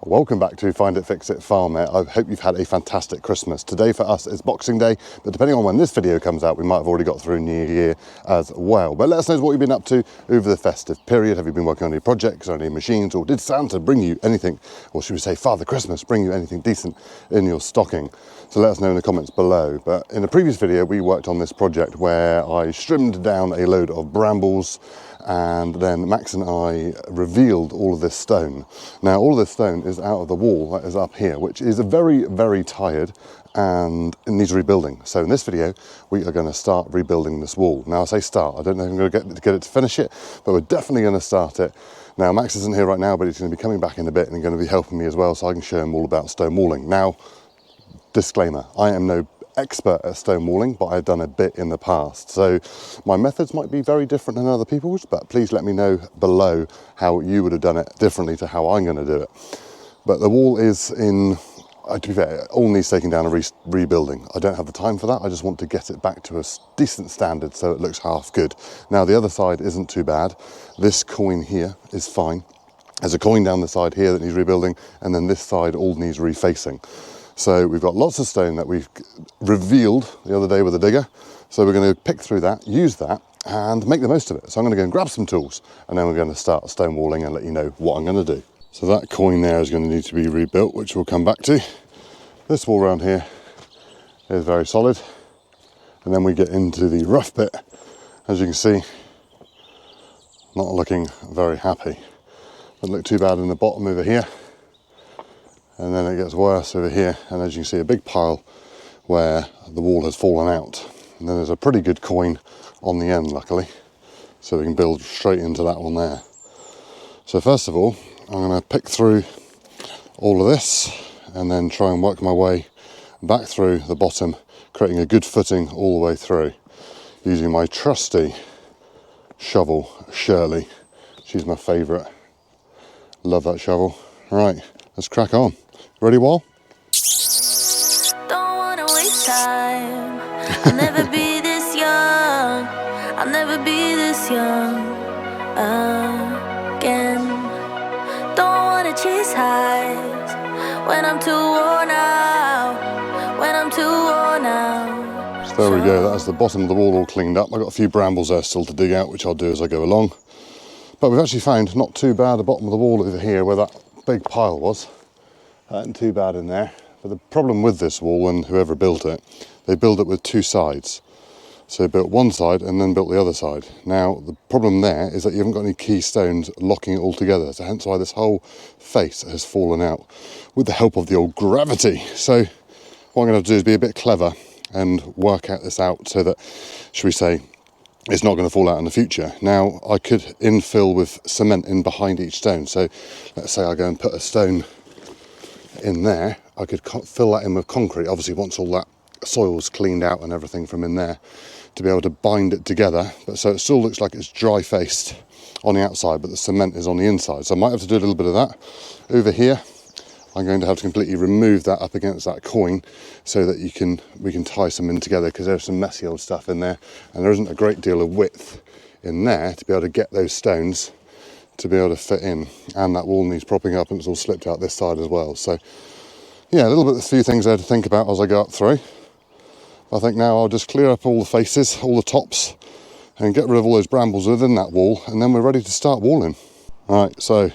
Welcome back to Find It, Fix It Farmer. I hope you've had a fantastic Christmas. Today for us is Boxing Day, but depending on when this video comes out, we might have already got through New Year as well. But let us know what you've been up to over the festive period. Have you been working on any projects or any machines, or did Santa bring you anything, or should we say Father Christmas bring you anything decent in your stocking? So let us know in the comments below. But in a previous video, we worked on this project where I trimmed down a load of brambles, and then Max and I revealed all of this stone. Now all of this stone is out of the wall that is up here, which is very, very tired and it needs rebuilding. So in this video, we are going to start rebuilding this wall. Now I say start, I don't know if I'm going to get it to finish it, but we're definitely going to start it. Now Max isn't here right now, but he's going to be coming back in a bit and going to be helping me as well, so I can show him all about stone walling. Now, disclaimer, I am no expert at stone walling, but I've done a bit in the past, so my methods might be very different than other people's, but please let me know below how you would have done it differently to how I'm going to do it. But the wall is in, to be fair, it all needs taking down and rebuilding. I don't have the time for that. I just want to get it back to a decent standard so it looks half good. Now the other side isn't too bad. This coin here is fine. There's a coin down the side here that needs rebuilding, and then this side all needs refacing. So we've got lots of stone that we've revealed the other day with a digger. So we're going to pick through that, use that, and make the most of it. So I'm going to go and grab some tools, and then we're going to start stone walling and let you know what I'm going to do. So that coin there is going to need to be rebuilt, which we'll come back to. This wall around here is very solid. And then we get into the rough bit. As you can see, not looking very happy. Doesn't look too bad in the bottom over here. And then it gets worse over here, and as you can see, a big pile where the wall has fallen out. And then there's a pretty good coin on the end, luckily, so we can build straight into that one there. So first of all, I'm going to pick through all of this and then try and work my way back through the bottom, creating a good footing all the way through, using my trusty shovel, Shirley. She's my favourite. Love that shovel. Right, let's crack on. Ready, Wall? Don't wanna waste time. I'll never be this young. I'll never be this young again. Don't wanna chase highs when I'm too worn out. When I'm too worn out. So there we go. That's the bottom of the wall all cleaned up. I've got a few brambles there still to dig out, which I'll do as I go along. But we've actually found not too bad the bottom of the wall over here where that big pile was. That isn't too bad in there. But the problem with this wall, and whoever built it, they built it with two sides. So they built one side and then built the other side. Now the problem there is that you haven't got any key stones locking it all together. So hence why this whole face has fallen out with the help of the old gravity. So what I'm going to have to do is be a bit clever and work out this out so that, should we say, it's not going to fall out in the future. Now I could infill with cement in behind each stone. So let's say I go and put a stone in there, I could fill that in with concrete, obviously once all that soil's cleaned out and everything from in there, to be able to bind it together, but so it still looks like it's dry faced on the outside, but the cement is on the inside. So I might have to do a little bit of that. Over here I'm going to have to completely remove that up against that coin so that we can tie some in together, because there's some messy old stuff in there and there isn't a great deal of width in there to be able to get those stones to be able to fit in, and that wall needs propping up and it's all slipped out this side as well. So yeah, a few things there to think about as I go up through. I think now I'll just clear up all the faces, all the tops, and get rid of all those brambles within that wall, and then we're ready to start walling. Right, so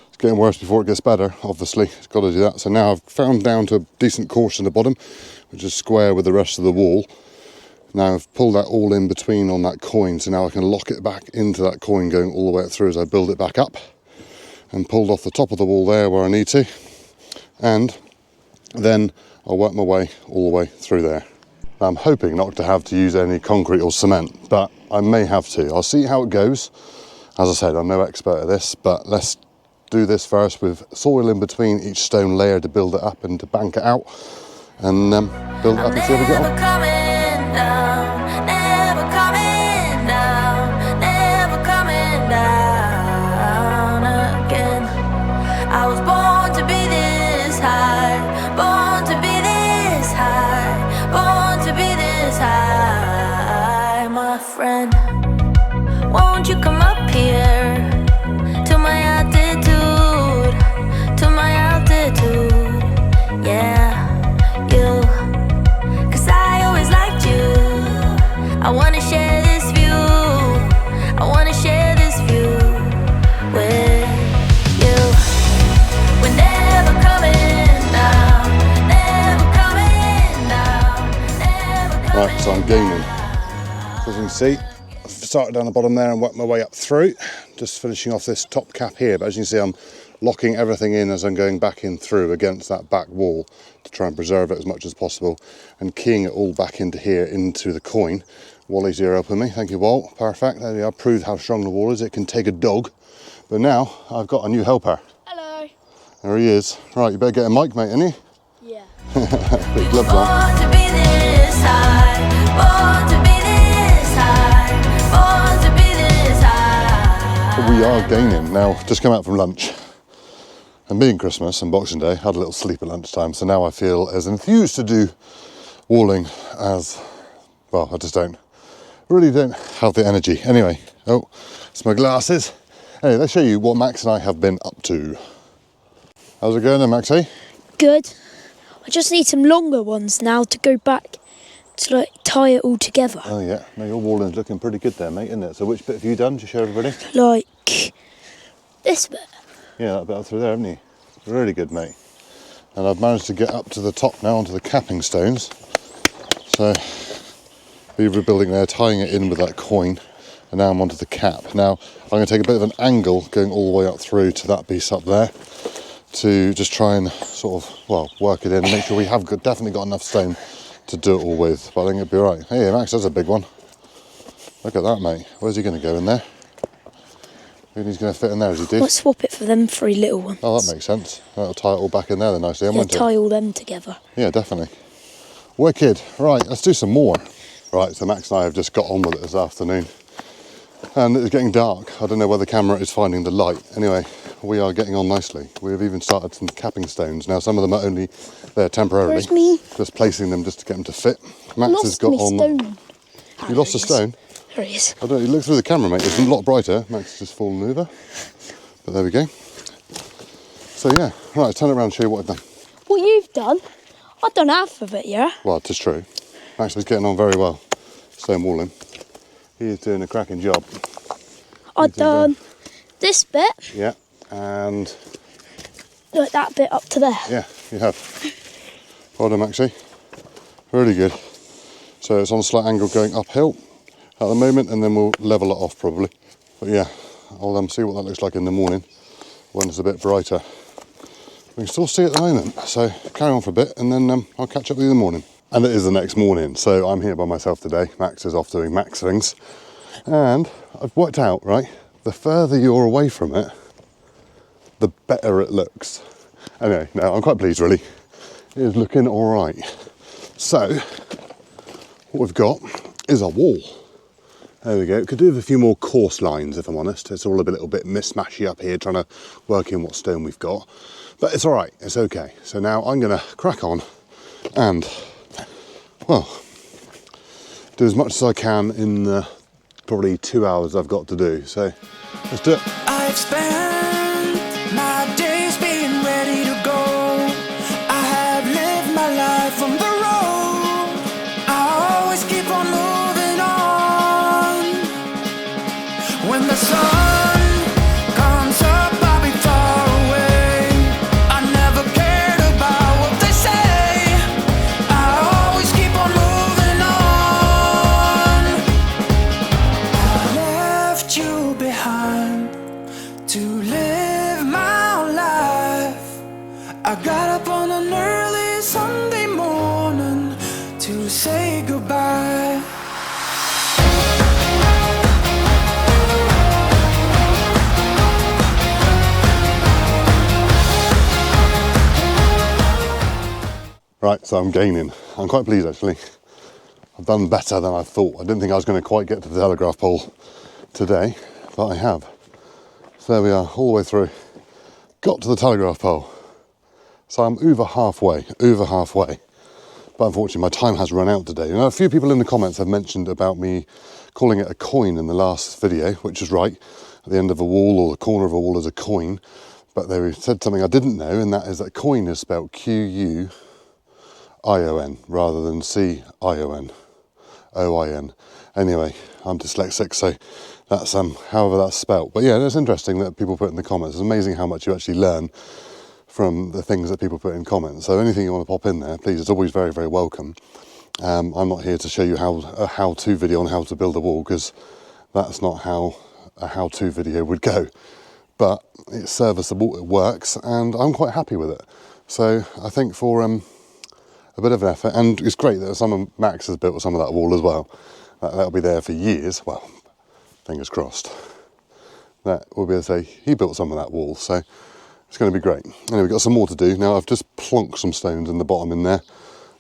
it's getting worse before it gets better, obviously, it's got to do that. So now I've found down to a decent course in the bottom, which is square with the rest of the wall. Now I've pulled that all in between on that coin, so now I can lock it back into that coin going all the way through as I build it back up, and pulled off the top of the wall there where I need to, and then I'll work my way all the way through there. Now, I'm hoping not to have to use any concrete or cement, but I may have to. I'll see how it goes. As I said, I'm no expert at this, but let's do this first with soil in between each stone layer to build it up and to bank it out, and build it up and see how we get on. I was born to be this high, born to be this high, born to be this high, my friend. Won't you come up here to my altitude, to my altitude? I'm gaining. So as you can see, I've started down the bottom there and worked my way up through. Just finishing off this top cap here, but as you can see, I'm locking everything in as I'm going back in through against that back wall to try and preserve it as much as possible, and keying it all back into here, into the coin. Wally's here helping me, thank you Walt, perfect. There we are, proved how strong the wall is, it can take a dog. But now I've got a new helper. Hello. There he is. Right, you better get a mic, mate, ain't you? Yeah. Big gloves on. Born to be this high, born to be this high, born to be this high. We are gaining. Now, just come out from lunch. And being Christmas and Boxing Day, had a little sleep at lunchtime, so now I feel as enthused to do walling as, well, I just really don't have the energy. Anyway, oh, it's my glasses. Hey, let's show you what Max and I have been up to. How's it going then, Maxie? Good. I just need some longer ones now to go back to like tie it all together. Oh yeah, no, your walling's looking pretty good there, mate, isn't it? So which bit have you done to show everybody? Like this bit. Yeah, that bit up through there, haven't you? Really good, mate. And I've managed to get up to the top now onto the capping stones. So we're rebuilding there, tying it in with that coin, and now I'm onto the cap. Now I'm going to take a bit of an angle going all the way up through to that piece up there to just try and sort of, well, work it in and make sure we have definitely got enough stone to do it all with. But I think it'll be all right. Hey, Max, that's a big one. Look at that, mate. Where's he going to go in there? And he's going to fit in there as he did. Let's swap it for them 3 little ones. Oh, that makes sense. That'll tie it all back in there then nicely, Yeah, won't it? tie all them together. Yeah, definitely. Wicked. Right, let's do some more. Right, so Max and I have just got on with it this afternoon. And it's getting dark. I don't know where the camera is finding the light. Anyway, we are getting on nicely. We've even started some capping stones. Now, some of them are only there temporarily. Where's me? Just placing them just to get them to fit. Max has Lost got me on... stone. You lost a stone? There he is. I don't know, you look through the camera, mate. It's a lot brighter. Max has just fallen over. But there we go. So yeah, right, let's turn it around and show you what I've done. What you've done? I've done half of it, yeah? Well, it is true. Max is getting on very well. Stone walling. He is doing a cracking job. I've done this bit, Yeah, and like that bit up to there. yeah, you have. Well done, Maxie. Really good. So it's on a slight angle going uphill at the moment, and then we'll level it off probably. But yeah, I'll see what that looks like in the morning when it's a bit brighter. We can still see it at the moment, so carry on for a bit, and then I'll catch up with you in the morning. And it is the next morning, so I'm here by myself today. Max is off doing Max things. And I've worked out, right, the further you're away from it, the better it looks. Anyway, no, I'm quite pleased really. It is looking all right. So, what we've got is a wall. There we go. Could do with a few more coarse lines, if I'm honest. It's all a little bit mismatchy up here, trying to work in what stone we've got. But it's all right, it's okay. So now I'm gonna crack on and, well, do as much as I can in the probably 2 hours I've got to do. So let's do it. I've spent my days being ready to go. I have lived my life on the road. I always keep on moving on. When the sun comes up, I'll be far away. I never cared about what they say. I always keep on moving on. I left you behind to live my life. I got up on an early Sunday morning to say goodbye. Right, so I'm gaining. I'm quite pleased actually. I've done better than I thought. I didn't think I was going to quite get to the telegraph pole today, but I have. So there we are, all the way through. Got to the telegraph pole. So I'm over halfway. But unfortunately my time has run out today. You know, a few people in the comments have mentioned about me calling it a coin in the last video, which is right. At the end of a wall or the corner of a wall is a coin. But they said something I didn't know, and that is that coin is spelled Q-U-I-O-N rather than C-I-O-N, O-I-N. Anyway, I'm dyslexic, so that's however that's spelt. But yeah, it's interesting that people put in the comments. It's amazing how much you actually learn from the things that people put in comments. So anything you want to pop in there, please, it's always very, very welcome. I'm not here to show you a how-to video on how to build a wall, because that's not how a how-to video would go. But it's serviceable, it works, and I'm quite happy with it. So I think for a bit of an effort, and it's great that Max has built some of that wall as well. That'll be there for years. Well, fingers crossed. That we'll be able to say he built some of that wall, so it's going to be great. Anyway, we've got some more to do. Now I've just plonked some stones in the bottom in there.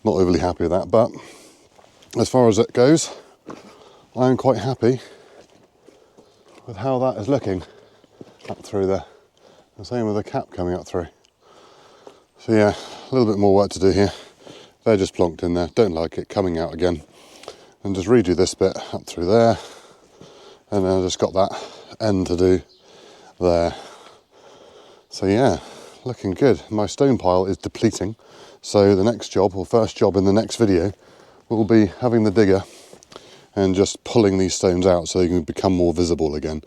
Not overly happy with that, but as far as it goes, I'm quite happy with how that is looking up through there. The same with the cap coming up through. So yeah, a little bit more work to do here. They're just plonked in there, don't like it, coming out again. And just redo this bit up through there. And then I've just got that end to do there. So yeah, looking good. My stone pile is depleting. So the next job, or first job in the next video, will be having the digger and just pulling these stones out so they can become more visible again.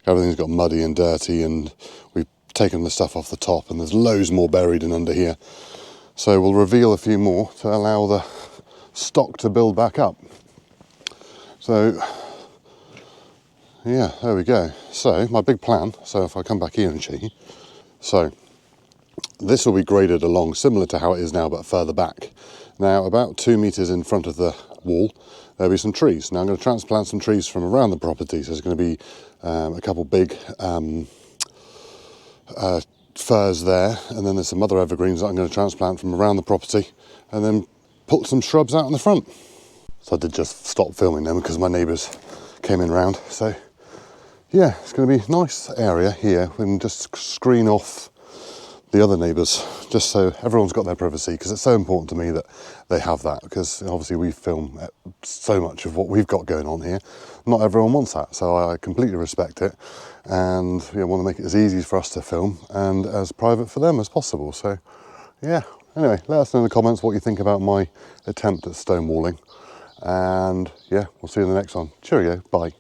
Everything's got muddy and dirty, and we've taken the stuff off the top, and there's loads more buried in under here. So we'll reveal a few more to allow the stock to build back up. So yeah, there we go. So my big plan, so if I come back here and show you, so this will be graded along similar to how it is now, but further back. Now about 2 meters in front of the wall, there'll be some trees. Now I'm going to transplant some trees from around the property. So there's going to be a couple big firs there, and then there's some other evergreens that I'm going to transplant from around the property, and then put some shrubs out in the front. So I did just stop filming them because my neighbours came in round. So yeah, it's going to be a nice area here. We can just screen off the other neighbours, just so everyone's got their privacy, because it's so important to me that they have that, because obviously we film so much of what we've got going on here. Not everyone wants that, so I completely respect it, and want to make it as easy for us to film and as private for them as possible. So yeah, anyway, let us know in the comments what you think about my attempt at stone walling, and yeah, we'll see you in the next one. Cheerio, bye.